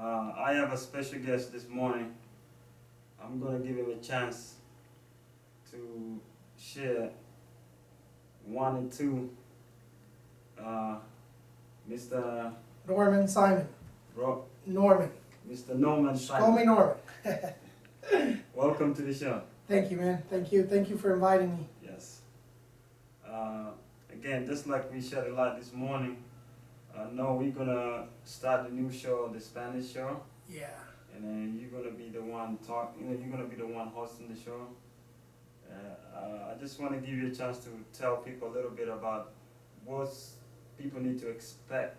I have a special guest this morning. I'm gonna give him a chance to share one and two. Mr. Norman Simon. Ro- Norman. Mr. Norman Just call me Simon. Norman. Welcome to the show. Thank you, man. Thank you. Thank you for inviting me. Yes. Again, just like we shed a light this morning, no, we're gonna start the new show, the Spanish show, Yeah. and then you're gonna be the one you're gonna be the one hosting the show. I just want to give you a chance to tell people a little bit about what people need to expect.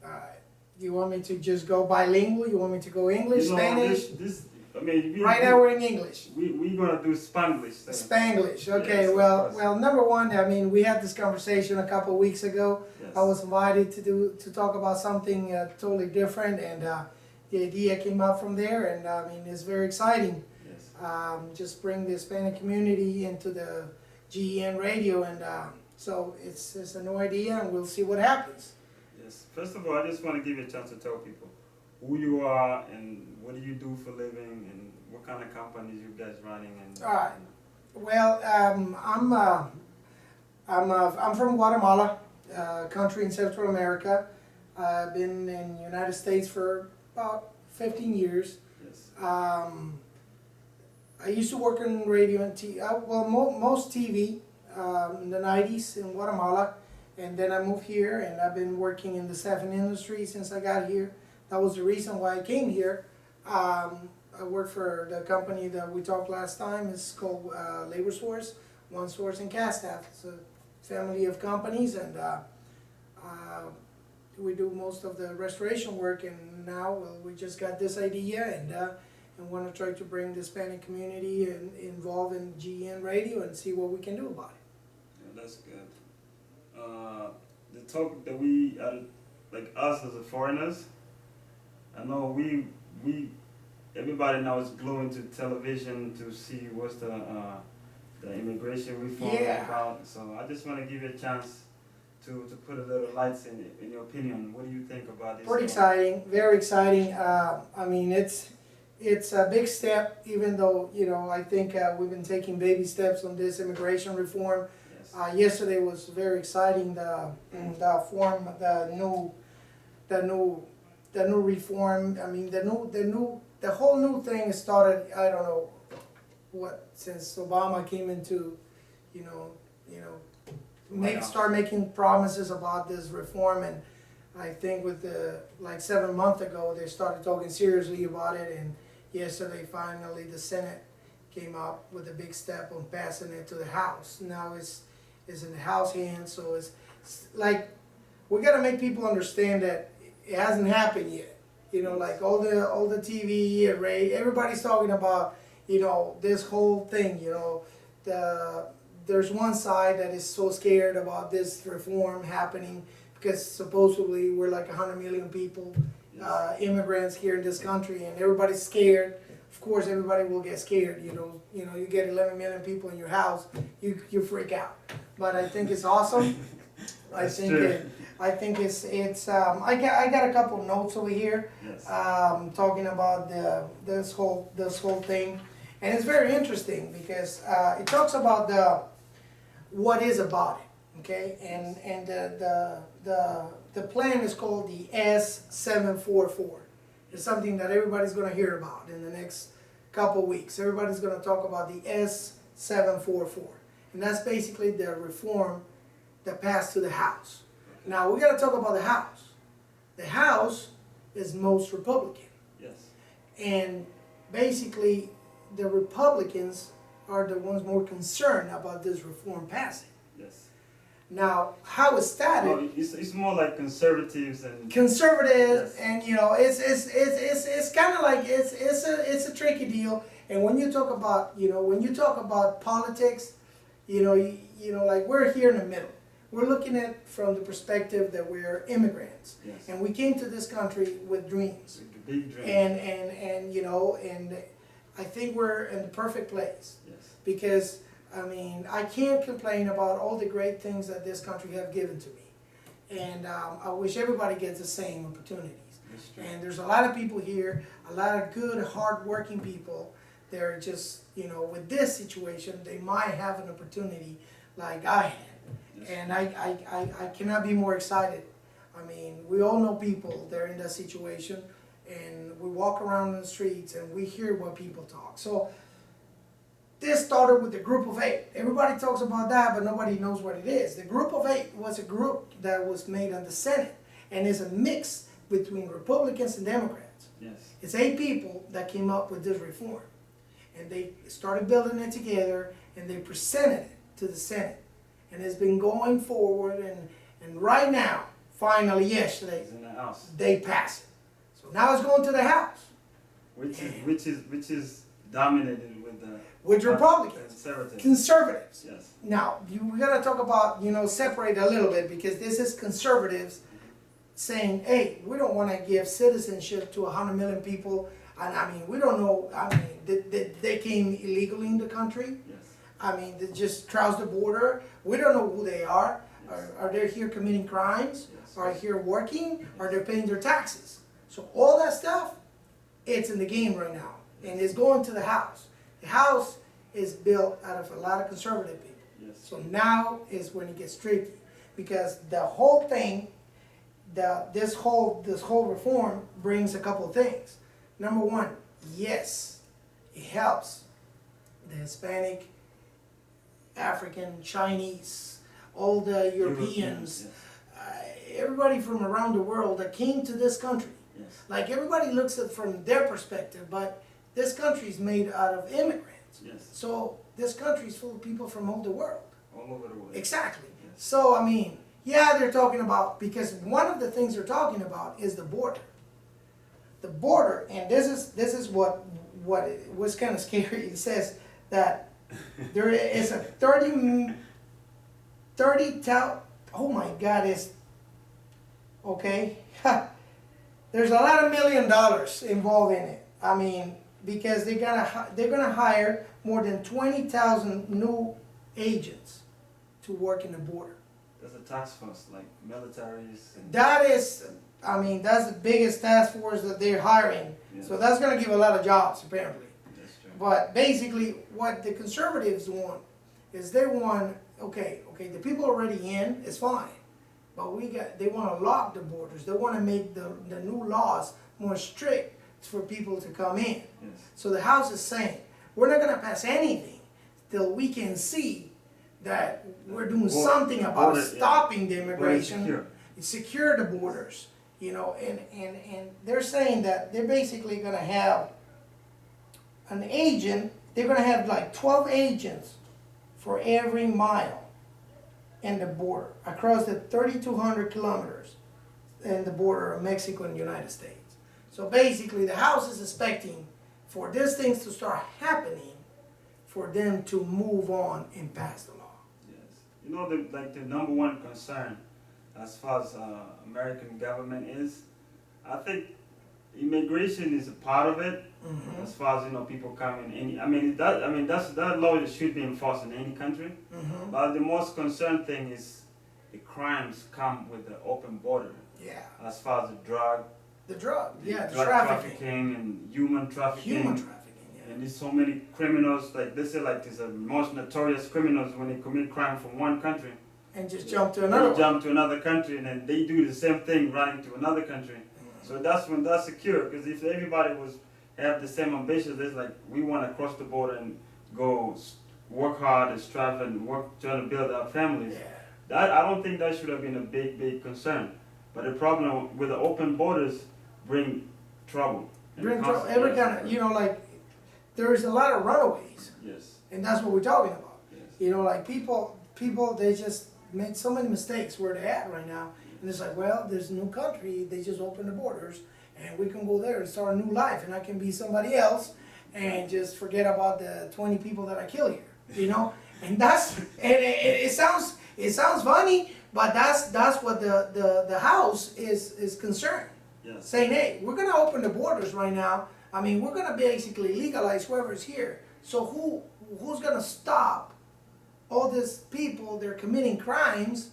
Alright. You want me to just go bilingual? You want me to go English, You know, Spanish? Right now we're in English. We're gonna do Spanglish. Spanglish. Okay. Yes, of well, course. well. Number one, I mean, we had this conversation a couple of weeks ago. Yes. I was invited to talk about something totally different, and the idea came out from there. And I mean, it's very exciting. Yes. Just bring the Hispanic community into the GEN radio, and so it's a new idea, and we'll see what happens. Yes. First of all, I just want to give you a chance to tell people who you are and what do you do for a living and what kind of companies you guys running. And All right. Well, I'm from Guatemala, country in Central America. I've been in the United States for about 15 years. Yes. I used to work in radio and TV, most TV in the 90s in Guatemala, and then I moved here, and I've been working in the staffing industry since I got here. That was the reason why I came here. I work for the company that we talked last time. It's called Labor Source, One Source and Castaff. It's a family of companies, and we do most of the restoration work. And now, well, we just got this idea, and want to try to bring the Hispanic community involved in GEN radio and see what we can do about it. Yeah, that's good. The topic that we like us as a foreigners. I know we everybody now is gluing to television to see what's the immigration reform Yeah. about. So I just want to give you a chance to put a little lights in your opinion. What do you think about this? Pretty exciting, very exciting. I mean, it's a big step, even though, you know, I think we've been taking baby steps on this immigration reform. Yes. Yesterday was very exciting. The new reform. I mean, the whole new thing started. I don't know what, since Obama came into, start making promises about this reform, and I think with like 7 months ago they started talking seriously about it, and yesterday finally the Senate came up with a big step on passing it to the House. Now it's in the House hands, so it's like we got to make people understand that it hasn't happened yet. You know, like all the TV, radio, everybody's talking about, this whole thing. There's one side that is so scared about this reform happening because supposedly we're like 100 million people, immigrants here in this country, and everybody's scared. Of course, everybody will get scared. You get 11 million people in your house, you freak out. But I think it's awesome. I think it's I got a couple notes over here. Yes. Talking about this whole thing, and it's very interesting because it talks about what is about it, okay, and the plan is called the S744. It's something that everybody's going to hear about in the next couple weeks. Everybody's going to talk about the S744, and that's basically the reform that passed to the House. Now we got to talk about the House. The House is most Republican. Yes. And basically the Republicans are the ones more concerned about this reform passing. Yes. Now, how it started, No, it's more like conservatives and conservatives, yes. and it's kind of like it's a tricky deal. And when you talk about politics, like we're here in the middle. We're looking at it from the perspective that we're immigrants, Yes. and we came to this country with dreams, With the big dream. and I think we're in the perfect place. Yes. Because I mean, I can't complain about all the great things that this country have given to me, and I wish everybody gets the same opportunities. That's true. And there's a lot of people here, a lot of good, hard-working people. They're just, you know, with this situation, they might have an opportunity like I had. Yes. And I cannot be more excited. I mean, we all know people, they're in that situation, and we walk around the streets and we hear what people talk. So this started with the Group of Eight. Everybody talks about that, but nobody knows what it is. The Group of Eight was a group that was made on the Senate, and is a mix between Republicans and Democrats. Yes. It's 8 people that came up with this reform. And they started building it together, and they presented it to the Senate. And it's been going forward, and right now, finally yesterday, It's in the House. they passed it. So now it's going to the House. Which is dominated with the With Republicans. conservatives. Conservatives. Yes. Now, we gotta talk about, you know, separate a little bit, because this is conservatives saying, hey, we don't wanna give citizenship to 100 million people. And I mean, we don't know, I mean, they came illegally in the country. Yes. I mean, they just crossed the border. We don't know who they are. Yes. Are they here committing crimes? Yes. Are they here working? Are they paying their taxes? So all that stuff, it's in the game right now. And it's going to the House. The House is built out of a lot of conservative people. Yes. So now is when it gets tricky. Because the whole thing, this whole reform brings a couple of things. Number one, yes, it helps the Hispanic, African, Chinese, all the Europeans, everybody from around the world that came to this country. Yes. Like, everybody looks at it from their perspective, but this country is made out of immigrants. Yes. So this country is full of people from all the world. All over the world. Exactly. Yes. So, I mean, yeah, they're talking about, because one of the things they're talking about is the border. The border, and this is what was kind of scary. It says that there is a 30,000, oh my God, it's, okay. There's a lot of $1 million involved in it. I mean, because they're gonna hire more than 20,000 new agents to work in the border. There's a task force, like militaries. And That is, I mean, that's the biggest task force that they're hiring. Yes. So that's gonna give a lot of jobs, apparently. That's true. But basically, what the conservatives want is they want, okay, the people already in is fine, but they want to lock the borders. They want to make the new laws more strict for people to come in. Yes. So the House is saying, we're not going to pass anything till we can see that we're doing something about stopping the immigration, secure the borders, you know, and they're saying that they're basically going to have an agent, they're going to have like 12 agents for every mile in the border, across the 3,200 kilometers in the border of Mexico and the United States. So basically the House is expecting for these things to start happening, for them to move on and pass the law. Yes. You know, the number one concern as far as American government is, I think immigration is a part of it. Mm-hmm. As far as, you know, people coming in, that law should be enforced in any country. Mm-hmm. But the most concerned thing is the crimes come with the open border. Yeah. As far as the drug drug trafficking and human trafficking. Human trafficking, yeah. And there's so many criminals, like they say, like there's the most notorious criminals when they commit crime from one country. And just jump to another one. Jump to another country, and then they do the same thing running to another country. Mm-hmm. So that's when that's secure, because if everybody have the same ambitions, it's like we want to cross the border and go work hard and strive and trying to build our families. Yeah. That I don't think that should have been a big concern. But the problem with the open borders bring trouble. Bring trouble. Every kind of, you know, like there's a lot of runaways, Yes. and that's what we're talking about. Yes. You know, like people, they just made so many mistakes where they're at right now, and it's like, well, there's a new country, they just opened the borders, and we can go there and start a new life, and I can be somebody else, and just forget about the 20 people that I kill here, you know. And that's, and it sounds funny, but that's what the House is concerned. Yes. Saying, hey, we're gonna open the borders right now. I mean, we're gonna basically legalize whoever's here. So who's gonna stop all these people? They're committing crimes,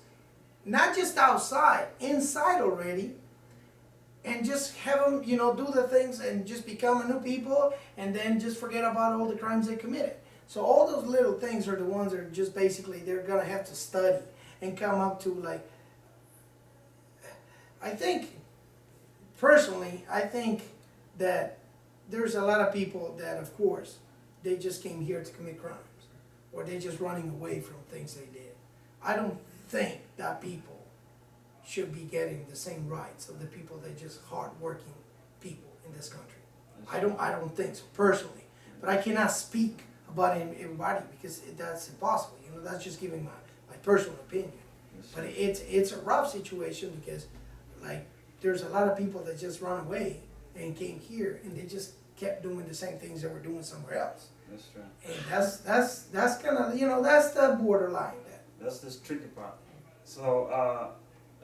not just outside, inside already. and just have them, you know, do the things and just become a new people, and then just forget about all the crimes they committed. So all those little things are the ones that are just basically they're gonna have to study and come up to, like, I think, personally, I think that there's a lot of people that, of course, they just came here to commit crimes, or they're just running away from things they did. I don't think that people should be getting the same rights of the people that just hard-working people in this country. I don't think so, personally. But I cannot speak about everybody because that's impossible. You know, that's just giving my personal opinion. But it's a rough situation because, like, there's a lot of people that just run away and came here and they just kept doing the same things they were doing somewhere else. That's true. And that's kind of, you know, that's the borderline. That's the tricky part. So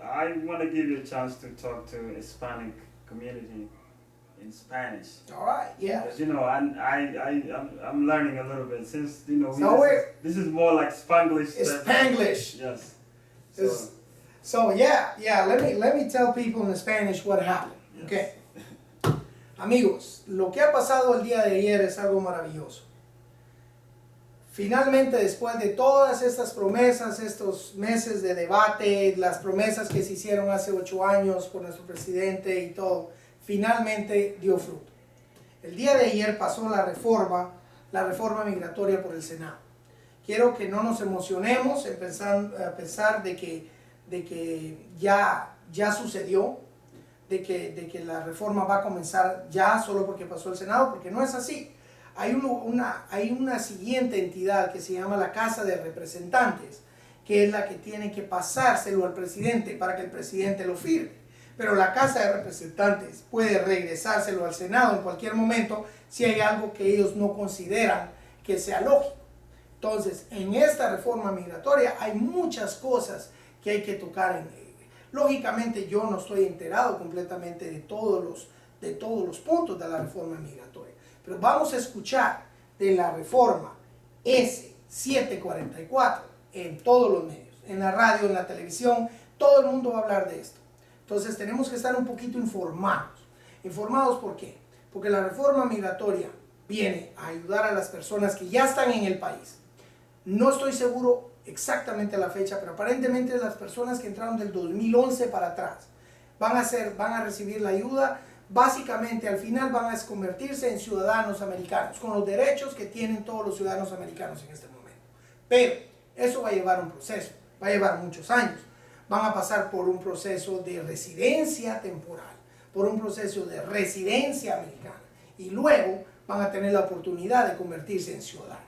I want to give you a chance to talk to Hispanic community in Spanish. All right, yeah. Because, you know, I'm learning a little bit since, you know, this is more like Spanglish. Spanglish. Yes. So yeah. Let me tell people in Spanish what happened. Yes. Okay. Amigos, lo que ha pasado el día de ayer es algo maravilloso. Finalmente, después de todas estas promesas, estos meses de debate, las promesas que se hicieron hace 8 años por nuestro presidente y todo, finalmente dio fruto. El día de ayer pasó la reforma migratoria por el Senado. Quiero que no nos emocionemos en pensar de que ya sucedió, de que la reforma va a comenzar ya solo porque pasó el Senado, porque no es así. Hay una siguiente entidad que se llama la Casa de Representantes, que es la que tiene que pasárselo al presidente para que el presidente lo firme. Pero la Casa de Representantes puede regresárselo al Senado en cualquier momento si hay algo que ellos no consideran que sea lógico. Entonces, en esta reforma migratoria hay muchas cosas que hay que tocar. Lógicamente, yo no estoy enterado completamente de todos los puntos de la reforma migratoria. Pero vamos a escuchar de la reforma S744 en todos los medios, en la radio, en la televisión, todo el mundo va a hablar de esto. Entonces tenemos que estar un poquito informados. ¿Informados por qué? Porque la reforma migratoria viene a ayudar a las personas que ya están en el país. No estoy seguro exactamente la fecha, pero aparentemente las personas que entraron del 2011 para atrás van a recibir la ayuda. Básicamente, al final van a convertirse en ciudadanos americanos, con los derechos que tienen todos los ciudadanos americanos en este momento. Pero eso va a llevar un proceso, va a llevar muchos años. Van a pasar por un proceso de residencia temporal, por un proceso de residencia americana, y luego van a tener la oportunidad de convertirse en ciudadanos.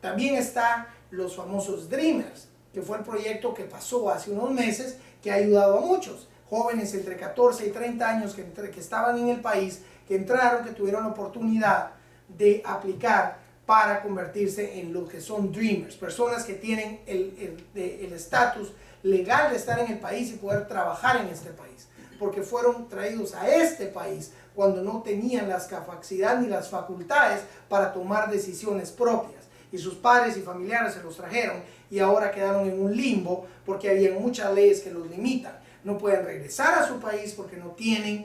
También están los famosos Dreamers, que fue el proyecto que pasó hace unos meses, que ha ayudado a muchos. Jóvenes entre 14 y 30 años que estaban en el país, que entraron, que tuvieron la oportunidad de aplicar para convertirse en lo que son Dreamers, personas que tienen el estatus legal de estar en el país y poder trabajar en este país, porque fueron traídos a este país cuando no tenían las capacidades ni las facultades para tomar decisiones propias, y sus padres y familiares se los trajeron y ahora quedaron en un limbo porque había muchas leyes que los limitan. No pueden regresar a su país porque no tienen,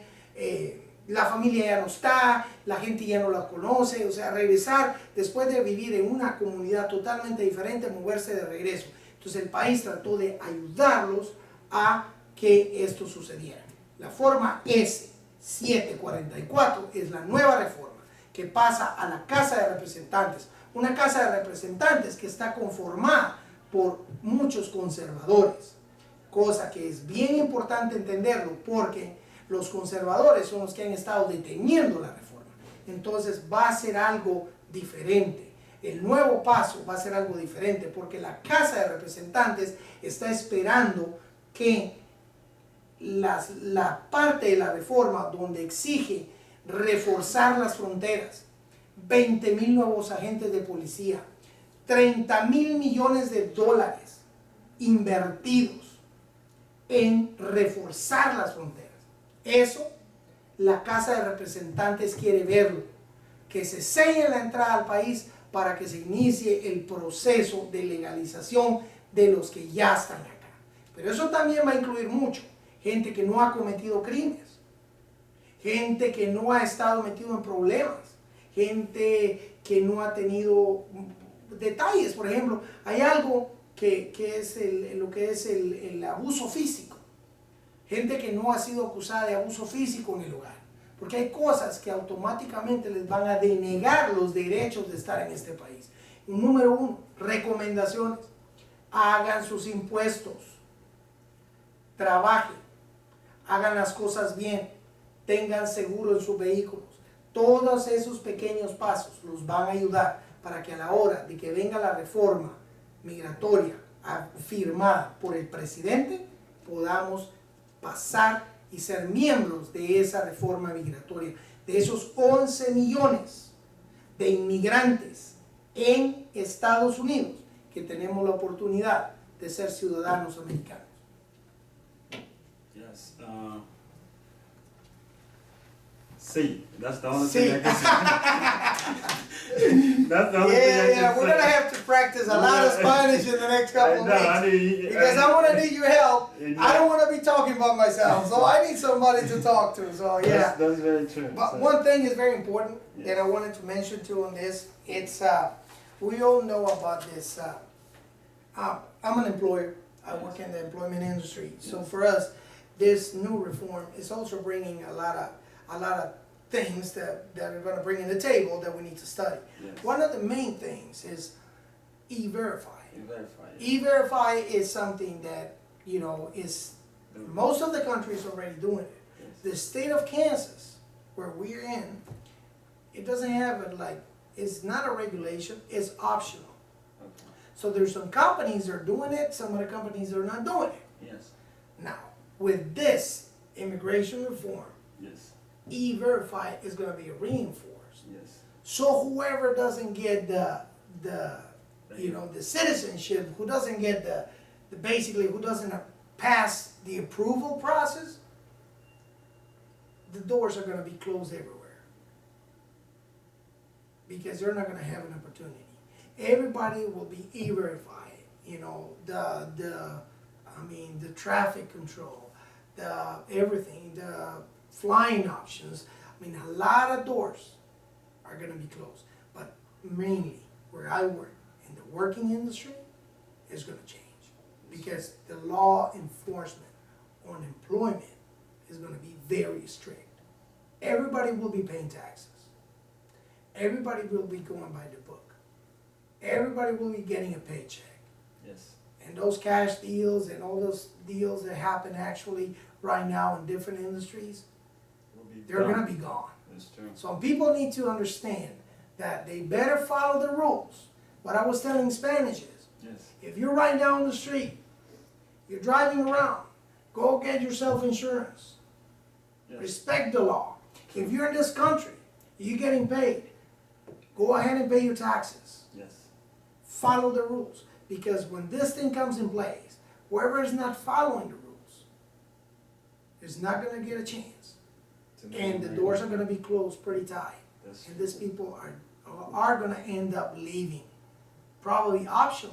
la familia ya no está, la gente ya no la conoce. O sea, regresar después de vivir en una comunidad totalmente diferente, moverse de regreso. Entonces el país trató de ayudarlos a que esto sucediera. La forma S744 es la nueva reforma que pasa a la Casa de Representantes. Una Casa de Representantes que está conformada por muchos conservadores. Cosa que es bien importante entenderlo, porque los conservadores son los que han estado deteniendo la reforma. Entonces va a ser algo diferente. El nuevo paso va a ser algo diferente, porque la Casa de Representantes está esperando que la parte de la reforma donde exige reforzar las fronteras, 20,000 nuevos agentes de policía, 30,000 millones de dólares invertidos en reforzar las fronteras. Eso la Casa de Representantes quiere verlo, que se selle la entrada al país para que se inicie el proceso de legalización de los que ya están acá. Pero eso también va a incluir mucho gente que no ha cometido crímenes. gente que no ha estado metido en problemas, gente que no ha tenido detalles. Por ejemplo, hay algo que es lo que es el abuso físico. Gente que no ha sido acusada de abuso físico en el hogar. Porque hay cosas que automáticamente les van a denegar los derechos de estar en este país. Número uno, recomendaciones. Hagan sus impuestos. Trabajen. Hagan las cosas bien. Tengan seguro en sus vehículos. Todos esos pequeños pasos los van a ayudar para que a la hora de que venga la reforma migratoria firmada por el presidente, podamos pasar y ser miembros de esa reforma migratoria, de esos 11 millones de inmigrantes en Estados Unidos que tenemos la oportunidad de ser ciudadanos americanos. Yes. Sí, that's the only thing I can say. That's the only thing I can we're say. gonna have to practice a lot of Spanish in the next couple of weeks because I'm gonna need your help. I don't want to be talking about myself, so I need somebody to talk to. So yeah, that's very true. But So, one thing is very important that I wanted to mention too on this. It's we all know about this. I'm an employer. I work in the employment industry. So for us, this new reform is also bringing a lot of things that are going to bring in the table that we need to study. Yes. One of the main things is E-Verify. E-Verify. E-Verify is something that, is most of the countries already doing it. Yes. The state of Kansas, where we're in, it doesn't have it it's not a regulation, it's optional. Okay. So there's some companies that are doing it, some of the companies that are not doing it. Yes. Now, with this immigration reform, Yes. E-Verify is going to be reinforced. Yes. So whoever doesn't get the citizenship, who doesn't get who doesn't pass the approval process, the doors are going to be closed everywhere. Because they're not going to have an opportunity. Everybody will be E-Verified. The traffic control, everything, the flying options. A lot of doors are going to be closed. But mainly, where I work, in the working industry, is going to change. Because the law enforcement on employment is going to be very strict. Everybody will be paying taxes. Everybody will be going by the book. Everybody will be getting a paycheck. Yes. And those cash deals and all those deals that happen actually right now in different industries, they're going to be gone. That's true. So people need to understand that they better follow the rules. What I was telling Spanish is, Yes. if you're riding down the street, you're driving around, go get yourself insurance. Yes. Respect the law. If you're in this country, you're getting paid, go ahead and pay your taxes. Yes. Follow the rules. Because when this thing comes in place, whoever is not following the rules is not going to get a chance. And the doors are going to be closed pretty tight. And these people are going to end up leaving, probably optionally,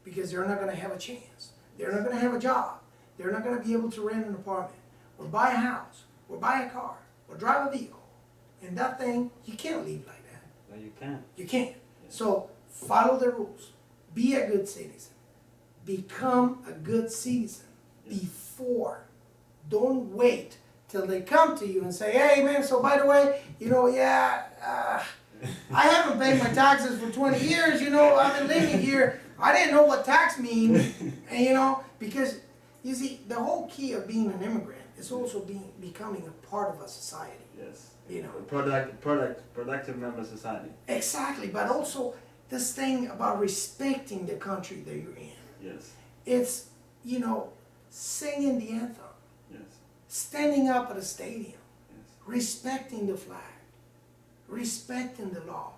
because they're not going to have a chance. They're not going to have a job. They're not going to be able to rent an apartment, or buy a house, or buy a car, or drive a vehicle. And that thing, you can't leave like that. No, you can't. You can't. So follow the rules. Be a good citizen. Become a good citizen before. Don't wait till they come to you and say, hey man, so by the way, I haven't paid my taxes for 20 years, I've been living here. I didn't know what tax means, and because you see, the whole key of being an immigrant is also becoming a part of a society. Yes. A productive member of society. Exactly, but also this thing about respecting the country that you're in. Yes. It's, singing the anthem. Yes. Standing up at a stadium. Yes. Respecting the flag. Respecting the law.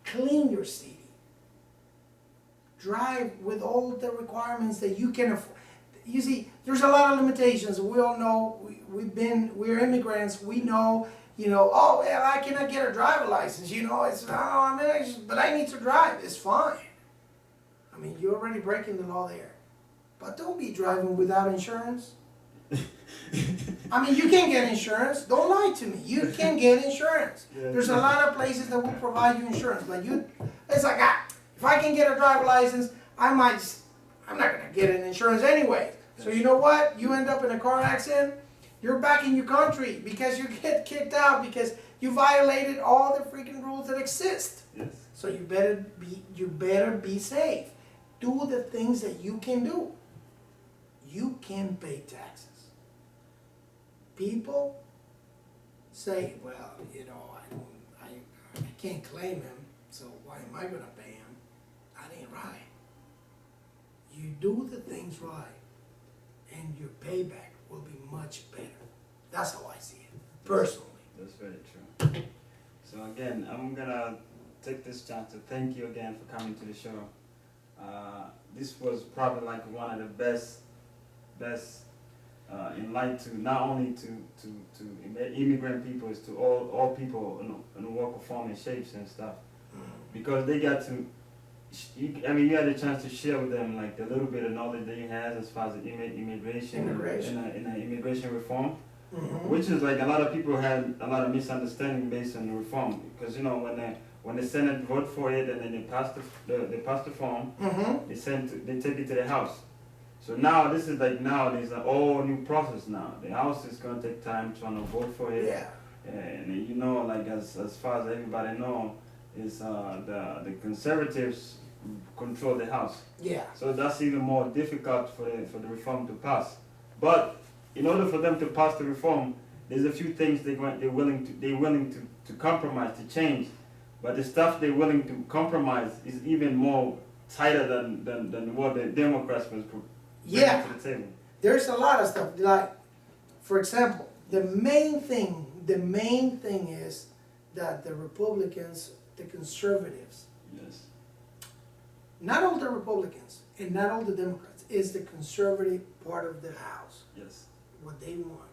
Clean your city. Drive with all the requirements that you can afford. You see, there's a lot of limitations. We all know, we're immigrants. We know, oh, well, I cannot get a driver license. But I need to drive. It's fine. You're already breaking the law there. But don't be driving without insurance. I mean, you can get insurance. Don't lie to me. You can get insurance. Yeah. There's a lot of places that will provide you insurance, but it's like, if I can get a driver's license, I'm not gonna get an insurance anyway. So you know what? You end up in a car accident, you're back in your country because you get kicked out because you violated all the freaking rules that exist. Yes. So you better be safe. Do the things that you can do. You can pay taxes. People say, well, you know, I can't claim him, so why am I gonna pay him? That ain't right. You do the things right, and your payback will be much better. That's how I see it, personally. That's very true. So again, I'm gonna take this chance to thank you again for coming to the show. This was probably like one of the best in light to not only to immigrant people, is to all people in the walk of form and shapes and stuff, because they got to. You had a chance to share with them like the little bit of knowledge that you had as far as the immigration and immigration reform. Mm-hmm. Which is like a lot of people had a lot of misunderstanding based on the reform, because you know when the Senate vote for it and then they pass the form, mm-hmm. they take it to the House. So now this is like there's a whole new process now. The House is gonna take time trying to vote for it. Yeah. And you know, like as far as everybody know, is the conservatives control the House. Yeah. So that's even more difficult for the reform to pass. But in order for them to pass the reform, there's a few things they're willing to compromise, to change. But the stuff they're willing to compromise is even more tighter than what the Democrats was bringing to the table. There's a lot of stuff. Like, for example, the main thing is that the Republicans, the conservatives, yes, not all the Republicans and not all the Democrats, is the conservative part of the House. yes, What they want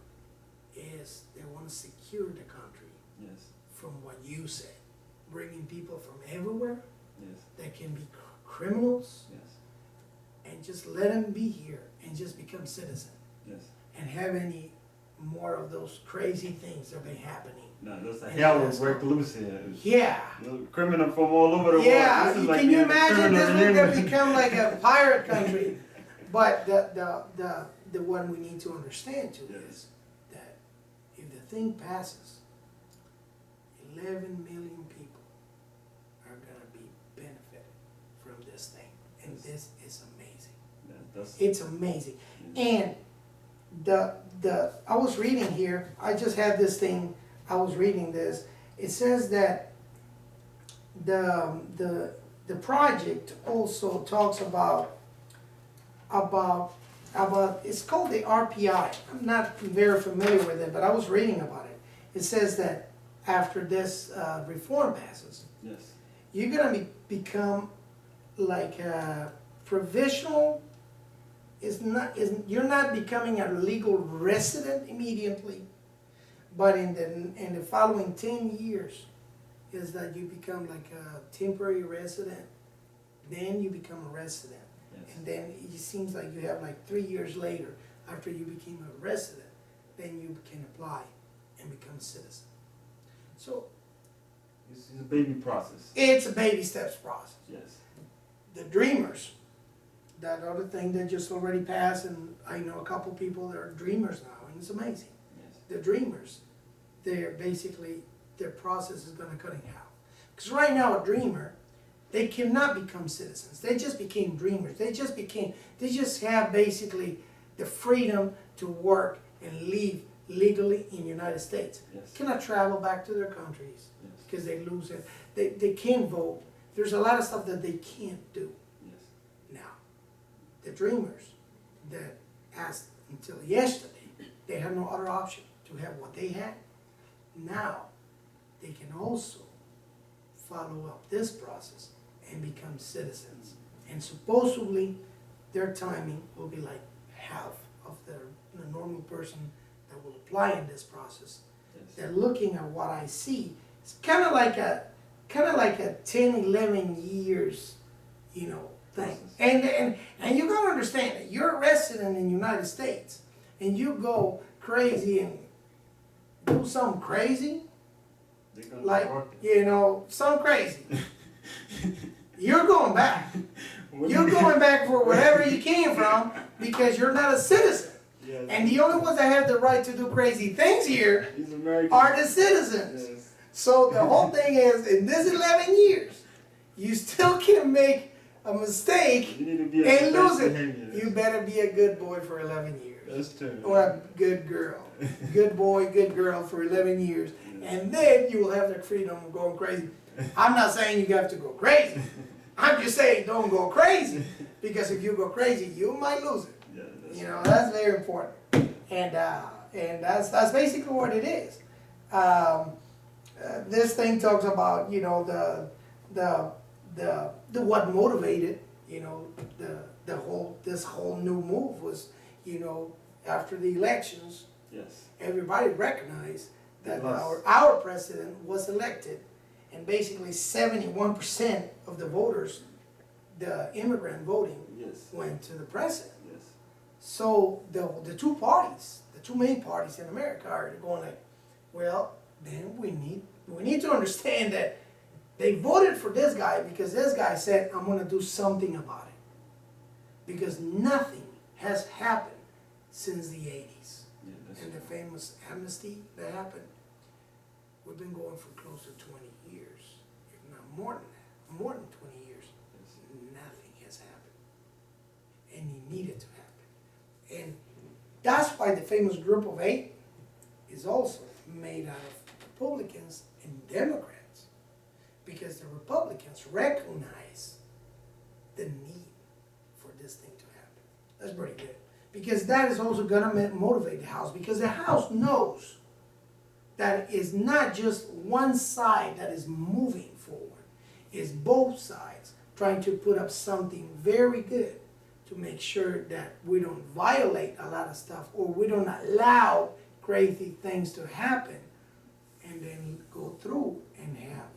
is they want to secure the country, yes, from what you said, bringing people from everywhere, yes, that can be criminals, yes, and just let them be here and just become citizens, yes. and have any more of those crazy things that have been happening. No, there's a hell would break loose here. Yeah. Criminal from all over the world. Yeah, This is like can you being a imagine this criminal would have in become like a pirate country? But the one we need to understand too is that if the thing passes, 11 million people are gonna be benefited from this thing, and this is amazing. It's amazing. And I was reading here. I just had this thing. I was reading this. It says that the project also talks about it's called the RPI. I'm not very familiar with it, but I was reading about it. It says that after this reform passes, yes, you're gonna become like a provisional. You're not becoming a legal resident immediately, but in the following 10 years, is that you become like a temporary resident. Then you become a resident. yes. And then it seems like you have like 3 years later, after you became a resident, then you can apply and become a citizen. So It's a baby process. it's a baby steps process. Yes, The dreamers, that other thing that just already passed, and I know a couple people that are dreamers now, and it's amazing. yes, The dreamers, they're basically, their process is gonna cut in half. Because right now a dreamer, they cannot become citizens. They just became dreamers. They just have basically the freedom to work and live legally in the United States. yes, Cannot travel back to their countries yes, because they lose it. They can't vote. There's a lot of stuff that they can't do. yes, Now, the dreamers that asked until yesterday, they had no other option to have what they had. Now, they can also follow up this process and become citizens. And supposedly, their timing will be like half of the normal person that will apply in this process. yes. They're looking at what I see. It's kind of like a 10, 11 years, thing. And you gotta understand that you're a resident in the United States, and you go crazy and do something crazy, They're gonna like, work you know, something crazy, you're going back. it. You're going back for wherever you came from because you're not a citizen. Yes. And the only ones that have the right to do crazy things here These Americans are the citizens. Yes. So the whole thing is, in this 11 years, you still can make a mistake You need to be and lose it. behavior. You better be a good boy for 11 years. That's true. Or a good girl. Good boy, good girl for 11 years. And then you will have the freedom of going crazy. I'm not saying you have to go crazy. I'm just saying don't go crazy. Because if you go crazy, you might lose it. Yeah, that's You know, that's very important. And that's basically what it is. This thing talks about, you know, the what motivated, you know, this whole new move was, you know, after the elections, yes. everybody recognized that Yes. our president was elected, and basically 71% of the voters, the immigrant voting, Yes. went to the president. Yes. So the two parties, the two main parties in America are going like, well, then we need to understand that they voted for this guy because this guy said, I'm going to do something about it. Because nothing has happened since the 80s. Yeah, that's And the famous amnesty that happened, we've been going for close to 20 years, if not more than that, more than 20 years. yes. Nothing has happened. And it needed to happen. And that's why the famous group of 8 is also made out of Republicans and Democrats. Because the Republicans recognize the need for this thing to happen. That's pretty good. Because that is also going to motivate the House. Because the House knows that it's not just one side that is moving forward. It's both sides trying to put up something very good to make sure that we don't violate a lot of stuff or we don't allow crazy things to happen and then go through and have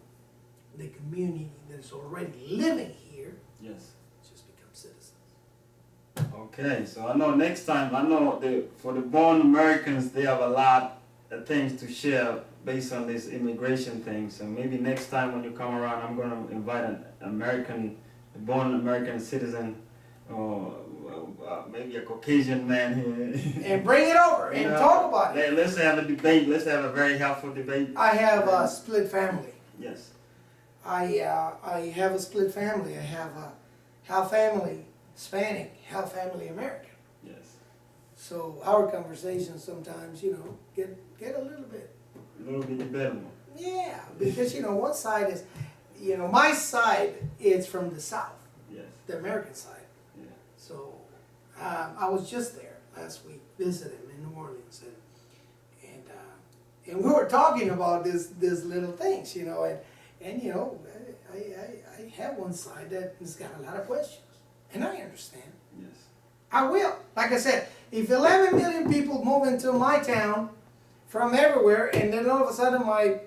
the community that is already living here Yes. just become citizens. Okay, so I know next time, I know for the born Americans, they have a lot of things to share based on this immigration thing. So maybe next time when you come around, I'm going to invite an American, a born American citizen, or maybe a Caucasian man here. And bring it over and talk about it. Let's have a debate. Let's have a very helpful debate. I have a split family. Yes. I have a split family. I have a half family Hispanic, half family American. Yes. So our conversations sometimes, you know, get a little bit. A little bit debatable. Yeah, because you know, one side is, you know, my side is from the South, Yes. the American side. Yeah. So I was just there last week, visiting in New Orleans, and we were talking about this little things, you know, and you know, I have one side that has got a lot of questions, and I understand. Yes. I will. Like I said, if 11 million people move into my town from everywhere, and then all of a sudden my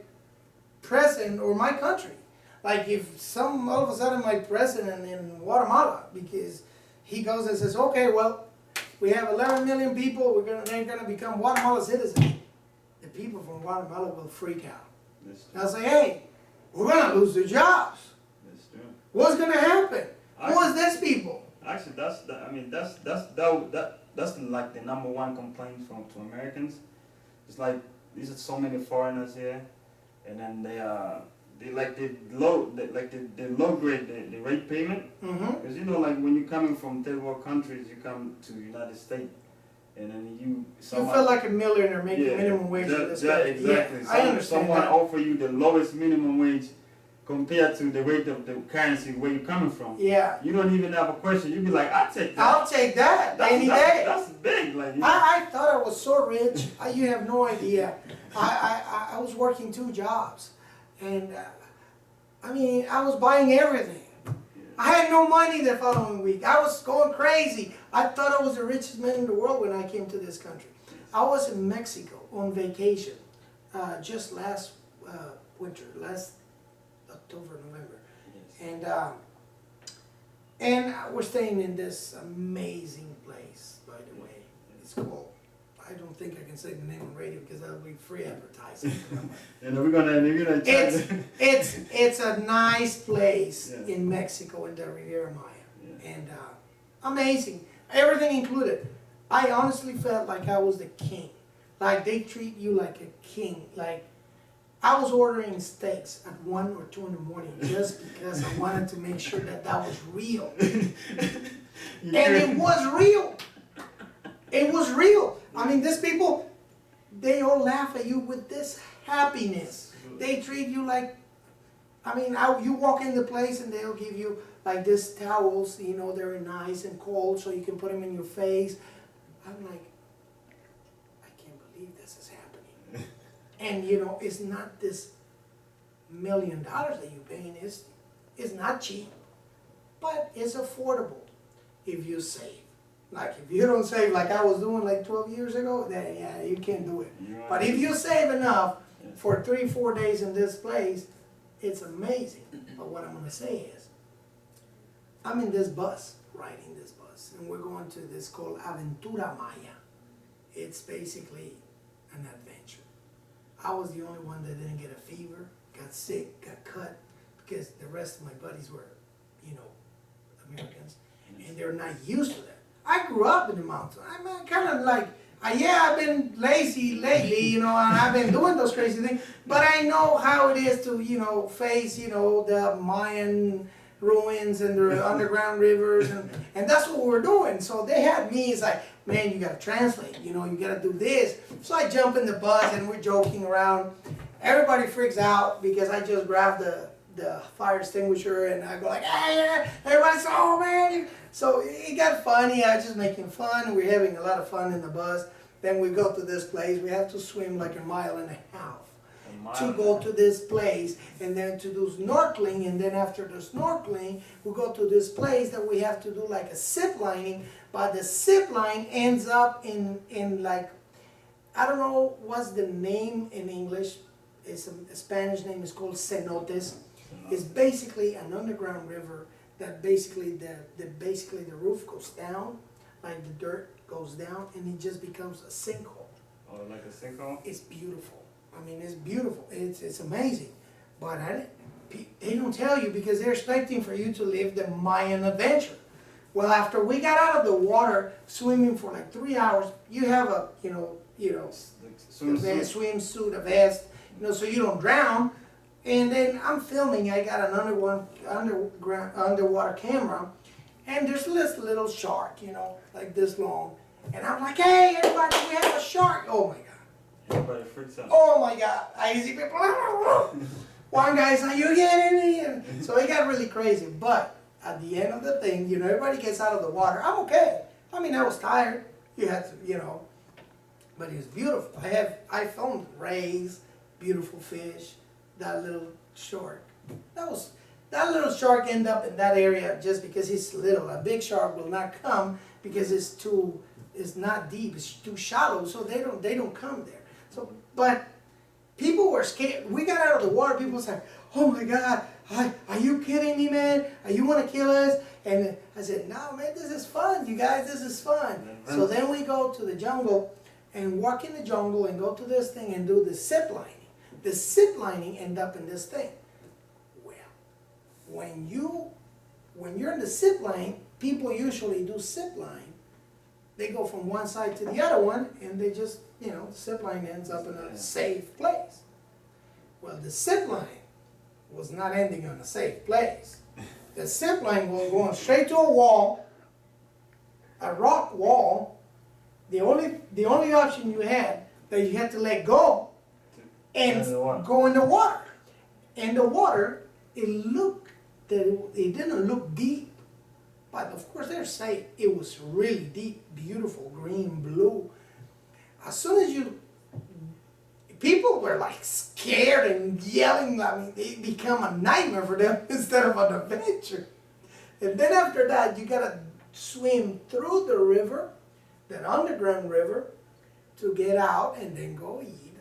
president or my country, like if all of a sudden my president in Guatemala, because he goes and says, okay, well, we have 11 million people, they're gonna become Guatemala citizens. The people from Guatemala will freak out. They'll say, hey, we're gonna lose their jobs. That's true. What's gonna happen? Who is this people? Actually, that's like the number one complaint to Americans. It's like these are so many foreigners here, and then they low grade the rate payment. Because you know, like when you're coming from third world countries, you come to the United States, and then you feel like a millionaire making minimum wage in this country. exactly. Yeah, I understand Someone that. offer you the lowest minimum wage compared to the rate of the currency where you're coming from. Yeah. You don't even have a question. You'd be like, I'll take that. I'll take that any day. That's big. Like, you know. I thought I was so rich. You have no idea. I was working 2 jobs, and I mean, I was buying everything. I had no money the following week. I was going crazy. I thought I was the richest man in the world when I came to this country. I was in Mexico on vacation just last winter, last October, November. Yes. And we're staying in this amazing place, by the way. It's called, I I don't think I can say the name on radio because that'll be free advertising. And we're gonna try to. It's a nice place Yeah. in Mexico in the Riviera Maya, Yeah. and amazing, everything included. I honestly felt like I was the king. Like they treat you like a king. Like I was ordering steaks at 1 or 2 in the morning just because I wanted to make sure that that was real. And it was real. It was real. I mean, these people, they all laugh at you with this happiness. They treat you like, I mean, you walk in the place and they'll give you like this towels, you know, they're nice and cold so you can put them in your face. I'm like, I can't believe this is happening. And you know, it's not this $1 million that you're paying. It's not cheap, but it's affordable if you save. Like if you don't save like I was doing like 12 years ago, then yeah, you can't do it. But if you save enough for 3-4 days in this place, it's amazing. But what I'm gonna say is, I'm in this bus, riding this bus, and we're going to this called Aventura Maya. It's basically an adventure. I was the only one that didn't get a fever, got sick, got cut, because the rest of my buddies were, you know, Americans, and they're not used to that. I grew up in the mountains. I'm kind of like, yeah, I've been lazy lately, you know, and I've been doing those crazy things, but I know how it is to, you know, face, you know, the Mayan ruins and the underground rivers, and that's what we're doing. So they had me, it's like, man, you gotta translate, you know, you gotta do this. So I jump in the bus and we're joking around. Everybody freaks out because I just grabbed the fire extinguisher and I go like, hey, everybody's oh man. So it got funny. I was just making fun. We're having a lot of fun in the bus. Then we go to this place. We have to swim like 1.5 miles to go to this place, and then to do snorkeling, and then after the snorkeling, we go to this place that we have to do like a zip lining, but the zip line ends up in like, I don't know what's the name in English. It's a Spanish name is called cenotes. It's basically an underground river that basically the roof goes down, like the dirt goes down, and it just becomes a sinkhole. Oh, like a sinkhole? It's beautiful. I mean, it's beautiful. It's amazing. But they don't tell you because they're expecting for you to live the Mayan adventure. Well, after we got out of the water, swimming for like 3 hours, you have a, swimsuit, a vest, so you don't drown. And then I'm filming. I got an underwater camera, and there's this little shark, like this long. And I'm like, hey, everybody, we have a shark. Oh my God. Everybody freaks out. Oh my God. I see people. One guy's like, you kidding me? And so it got really crazy. But at the end of the thing, everybody gets out of the water. I'm okay. I mean, I was tired. You had to, but it was beautiful. I filmed rays, beautiful fish, that little shark. That little shark ended up in that area just because he's little. A big shark will not come because it's not deep, it's too shallow, so they don't come there. So, but people were scared. We got out of the water, people was like, oh my God, are you kidding me, man? You want to kill us? And I said, no, man, this is fun, you guys, this is fun. So then we go to the jungle and walk in the jungle and go to this thing and do the zip lining. The zip lining end up in this thing. Well, when you're in the zip line, people usually do zip line. They go from one side to the other one, and they just, the zip line ends up in a safe place. Well, the zip line was not ending on a safe place. The zip line was going straight to a wall, a rock wall. The only option you had, that you had to let go and go in the water. In the water, it didn't look deep. But of course they're safe. It was really deep, beautiful, green, blue. As soon as people were like scared and yelling. I mean, it became a nightmare for them instead of an adventure. And then after that, you gotta swim through the river, that underground river, to get out and then go eat.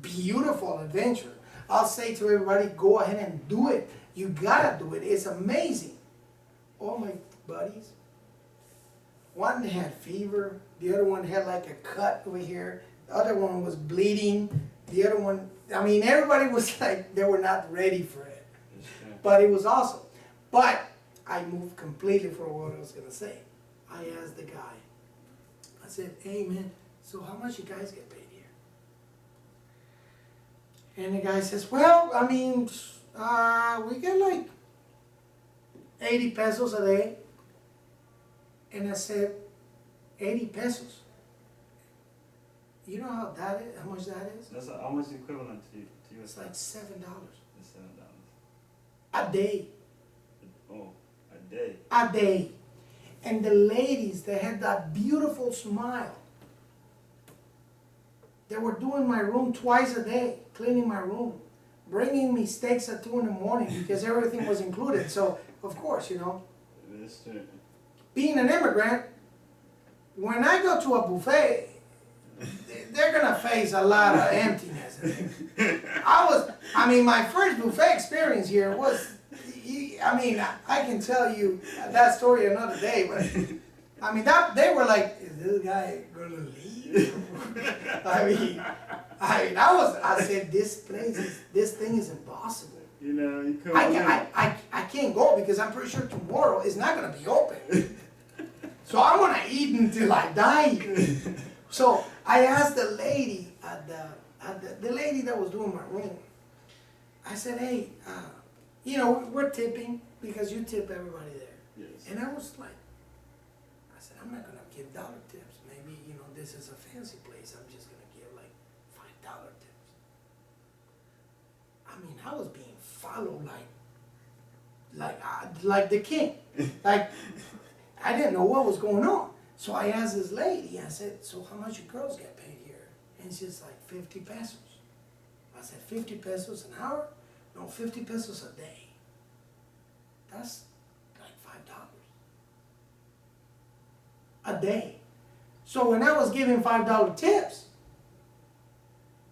Beautiful adventure. I'll say to everybody, go ahead and do it. You gotta do it. It's amazing. All my buddies, One had fever, the other one had like a cut over here, the other one was bleeding, the other one, I mean, everybody was like, they were not ready for it. But it was awesome. But I moved completely from what I was gonna say. I asked the guy, I said, hey man, so how much you guys get paid here? And the guy says, well, I mean, we get like 80 pesos a day. And I said, 80 pesos? You know how that is, how much that is? That's how much equivalent to US? It's like $7 It's $7. a day. Oh, a day. A day. And the ladies, they had that beautiful smile. They were doing my room twice a day, cleaning my room, bringing me steaks at 2 in the morning because everything was included. So, of course, you know, being an immigrant, when I go to a buffet, they're gonna face a lot of emptiness. I mean, my first buffet experience here was, I mean, I can tell you that story another day, but I mean, they were like, is this guy gonna leave? I said, this thing is impossible. You know, you come I can't go because I'm pretty sure tomorrow is not gonna be open. So I'm gonna eat until I die. So I asked the lady the lady that was doing my room. I said, hey, you know, we're tipping because you tip everybody there. Yes. And I was like, I said, I'm not gonna give dollar tips. Maybe, you know, this is a fancy place. I'm just gonna give like $5 tips. I mean, I was being followed like the king. Like, I didn't know what was going on. So I asked this lady, I said, so how much you girls get paid here? And she's like, 50 pesos. I said, 50 pesos an hour? No, 50 pesos a day. That's like $5 a day. So when I was giving $5 tips,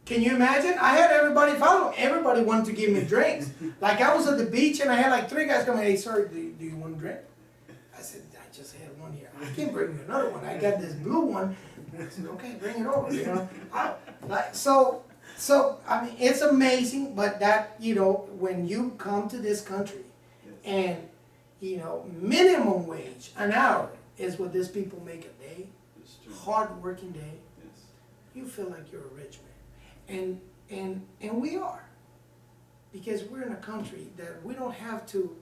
can you imagine? I had everybody follow me. Everybody wanted to give me drinks. Like I was at the beach and I had like 3 guys coming, hey, sorry, do you want a drink? I said, I just had one here. I can bring you another one. I got this blue one. I said, okay, bring it over, you know. So, I mean, it's amazing, but that, you know, when you come to this country and, you know, minimum wage, an hour is what these people make a day, hard working day, you feel like you're a rich man. And we are. Because we're in a country that we don't have to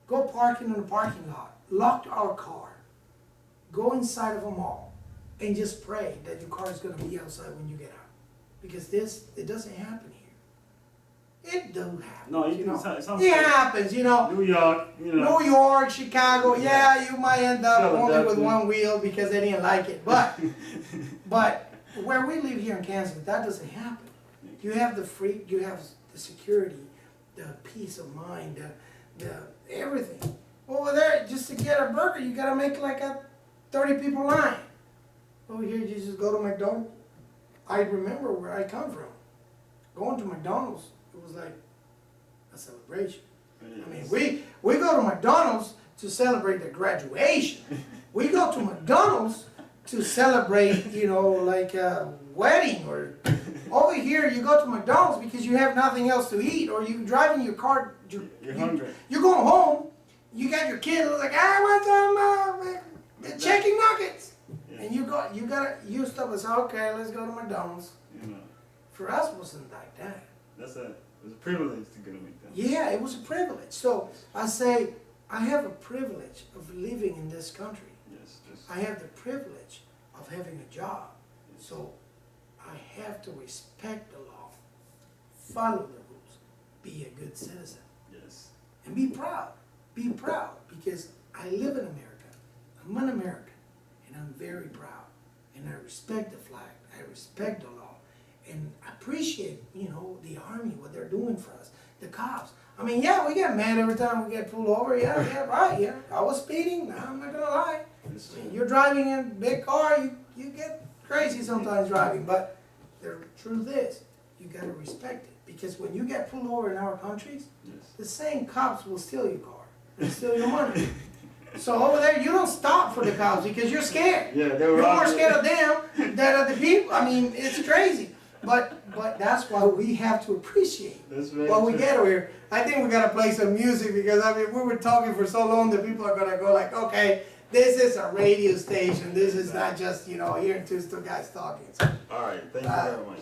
go parking in the parking lot, lock our car, go inside of a mall, and just pray that your car is going to be outside when you get out. Because it doesn't happen here. It do happen. No, you know. it happens, you know. New York, you know. New York, Chicago, yeah, you might end up only with one wheel because they didn't like it. But where we live here in Kansas, that doesn't happen. You have you have the security, the peace of mind, the everything. Over there, just to get a burger, you gotta make like a 30 people line. Over here, you just go to McDonald's. I remember where I come from. Going to McDonald's, it was like a celebration. I mean, we go to McDonald's to celebrate the graduation. We go to McDonald's to celebrate, you know, like a wedding. Or over here, you go to McDonald's because you have nothing else to eat, or you driving your car. You're hungry. You're going home. You got your kid like, I want some chicken nuggets. Yeah. And you gotta stop and say, okay, let's go to McDonald's. You know. For us, it wasn't like that. It was a privilege to go to McDonald's. Yeah, it was a privilege. So I say, I have a privilege of living in this country. Yes. I have the privilege of having a job. Yes. So I have to respect the law, follow the rules, be a good citizen. Yes. And be proud. Be proud because I live in America. I'm an American and I'm very proud. And I respect the flag. I respect the law. And I appreciate, you know, the Army, what they're doing for us. The cops. I mean, yeah, we get mad every time we get pulled over. Yeah, right, yeah. I was speeding. No, I'm not going to lie. I mean, you're driving in a big car, you get crazy sometimes driving. But the truth is, you got to respect it. Because when you get pulled over in our countries, the same cops will steal your car. They'll steal your money. So over there, you don't stop for the cops because you're scared. Yeah, they were You're more out scared there. of them than of the people. I mean, it's crazy. But that's why we have to appreciate That's very what we true. get over here. I think we gotta play some music because I mean we were talking for so long that people are gonna go like, okay, this is a radio station. This is not just, you know, hearing two guys talking. So, All right, thank you very much.